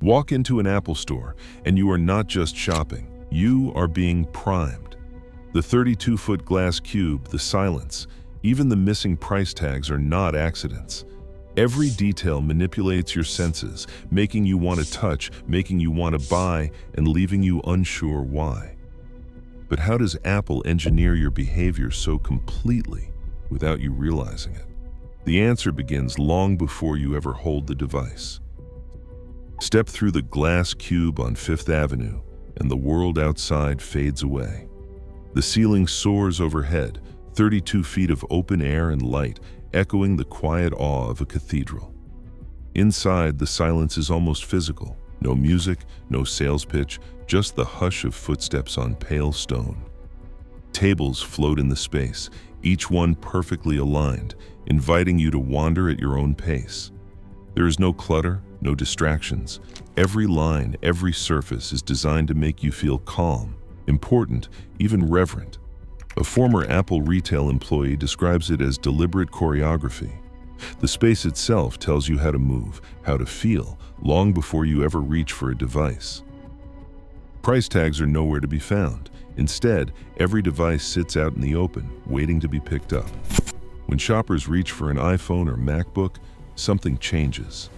Walk into an Apple store, and you are not just shopping. You are being primed. The 32-foot glass cube, the silence, even the missing price tags are not accidents. Every detail manipulates your senses, making you want to touch, making you want to buy, and leaving you unsure why. But how does Apple engineer your behavior so completely without you realizing it? The answer begins long before you ever hold the device. Step through the glass cube on Fifth Avenue, and the world outside fades away. The ceiling soars overhead, 32 feet of open air and light, echoing the quiet awe of a cathedral. Inside, the silence is almost physical. No music, no sales pitch, just the hush of footsteps on pale stone. Tables float in the space, each one perfectly aligned, inviting you to wander at your own pace. There is no clutter, no distractions. Every line, every surface is designed to make you feel calm, important, even reverent. A former Apple retail employee describes it as deliberate choreography. The space itself tells you how to move, how to feel, long before you ever reach for a device. Price tags are nowhere to be found. Instead, every device sits out in the open, waiting to be picked up. When shoppers reach for an iPhone or MacBook, something changes.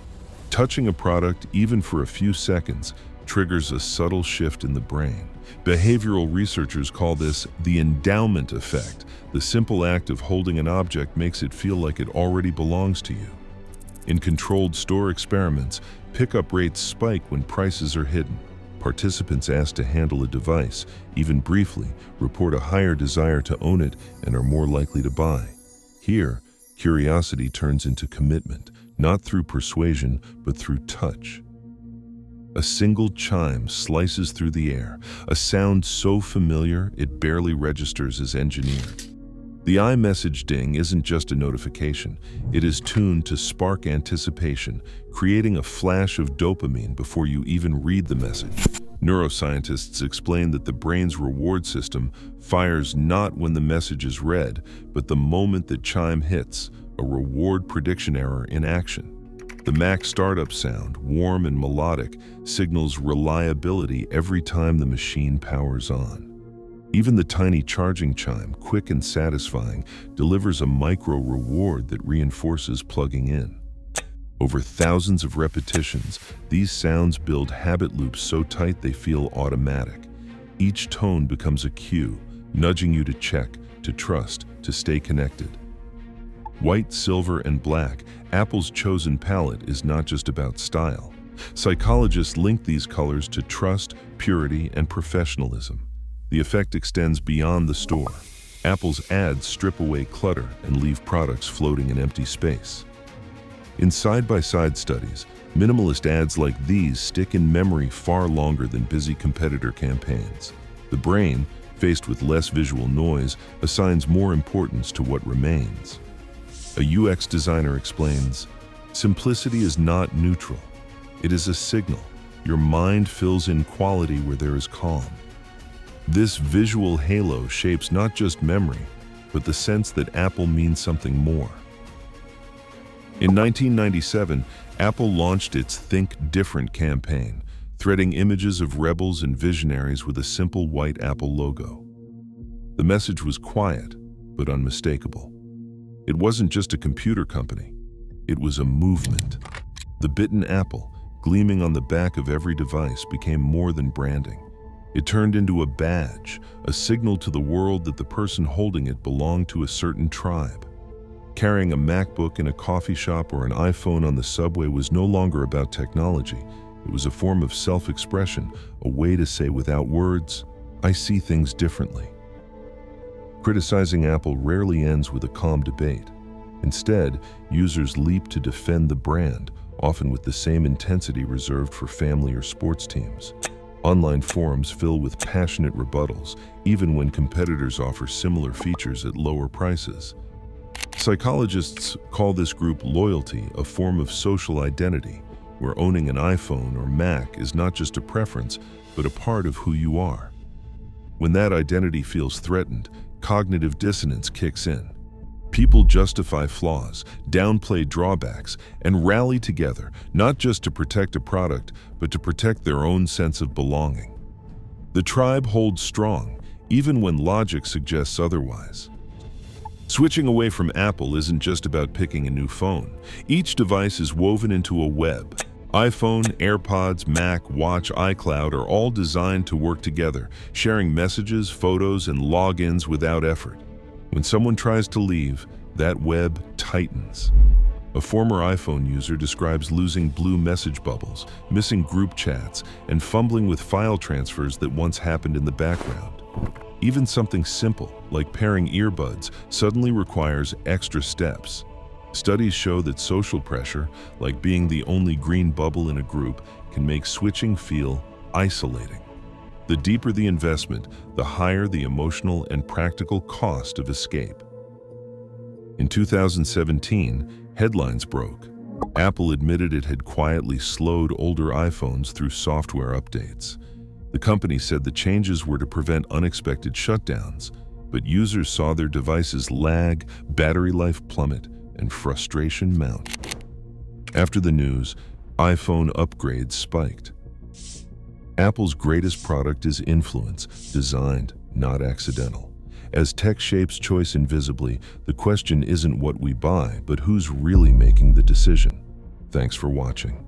Touching a product, even for a few seconds, triggers a subtle shift in the brain. Behavioral researchers call this the endowment effect. The simple act of holding an object makes it feel like it already belongs to you. In controlled store experiments, pickup rates spike when prices are hidden. Participants asked to handle a device, even briefly, report a higher desire to own it and are more likely to buy. Here, curiosity turns into commitment, not through persuasion, but through touch. A single chime slices through the air, a sound so familiar it barely registers as engineered. The iMessage ding isn't just a notification. It is tuned to spark anticipation, creating a flash of dopamine before you even read the message. Neuroscientists explain that the brain's reward system fires not when the message is read, but the moment the chime hits, a reward prediction error in action. The Mac startup sound, warm and melodic, signals reliability every time the machine powers on. Even the tiny charging chime, quick and satisfying, delivers a micro reward that reinforces plugging in. Over thousands of repetitions, these sounds build habit loops so tight they feel automatic. Each tone becomes a cue, nudging you to check, to trust, to stay connected. White, silver, and black, Apple's chosen palette is not just about style. Psychologists link these colors to trust, purity, and professionalism. The effect extends beyond the store. Apple's ads strip away clutter and leave products floating in empty space. In side-by-side studies, minimalist ads like these stick in memory far longer than busy competitor campaigns. The brain, faced with less visual noise, assigns more importance to what remains. A UX designer explains, "Simplicity is not neutral. It is a signal. Your mind fills in quality where there is calm." This visual halo shapes not just memory, but the sense that Apple means something more. In 1997, Apple launched its Think Different campaign, threading images of rebels and visionaries with a simple white Apple logo. The message was quiet, but unmistakable. It wasn't just a computer company. It was a movement. The bitten apple, gleaming on the back of every device, became more than branding. It turned into a badge, a signal to the world that the person holding it belonged to a certain tribe. Carrying a MacBook in a coffee shop or an iPhone on the subway was no longer about technology. It was a form of self-expression, a way to say without words, "I see things differently." Criticizing Apple rarely ends with a calm debate. Instead, users leap to defend the brand, often with the same intensity reserved for family or sports teams. Online forums fill with passionate rebuttals, even when competitors offer similar features at lower prices. Psychologists call this group loyalty, a form of social identity, where owning an iPhone or Mac is not just a preference, but a part of who you are. When that identity feels threatened, cognitive dissonance kicks in. People justify flaws, downplay drawbacks, and rally together, not just to protect a product, but to protect their own sense of belonging. The tribe holds strong, even when logic suggests otherwise. Switching away from Apple isn't just about picking a new phone. Each device is woven into a web. iPhone, AirPods, Mac, Watch, iCloud are all designed to work together, sharing messages, photos, and logins without effort. When someone tries to leave, that web tightens. A former iPhone user describes losing blue message bubbles, missing group chats, and fumbling with file transfers that once happened in the background. Even something simple, like pairing earbuds, suddenly requires extra steps. Studies show that social pressure, like being the only green bubble in a group, can make switching feel isolating. The deeper the investment, the higher the emotional and practical cost of escape. In 2017, headlines broke. Apple admitted it had quietly slowed older iPhones through software updates. The company said the changes were to prevent unexpected shutdowns, but users saw their devices lag, battery life plummet, and frustration mount. After the news, iPhone upgrades spiked. Apple's greatest product is influence, designed, not accidental. As tech shapes choice invisibly, the question isn't what we buy, but who's really making the decision. Thanks for watching.